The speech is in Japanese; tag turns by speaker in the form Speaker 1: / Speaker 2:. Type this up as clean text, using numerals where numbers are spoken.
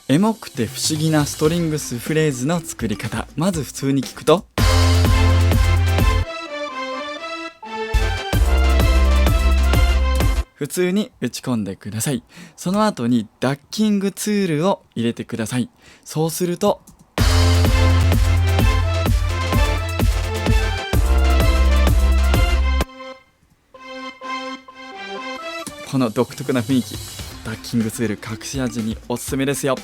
Speaker 1: エモくて不思議なストリングスフレーズの作り方。まず普通に聞くと、普通に打ち込んでください。その後にダッキングツールを入れてください。そうするとこの独特な雰囲気、ダッキングツール隠し味におすすめですよ。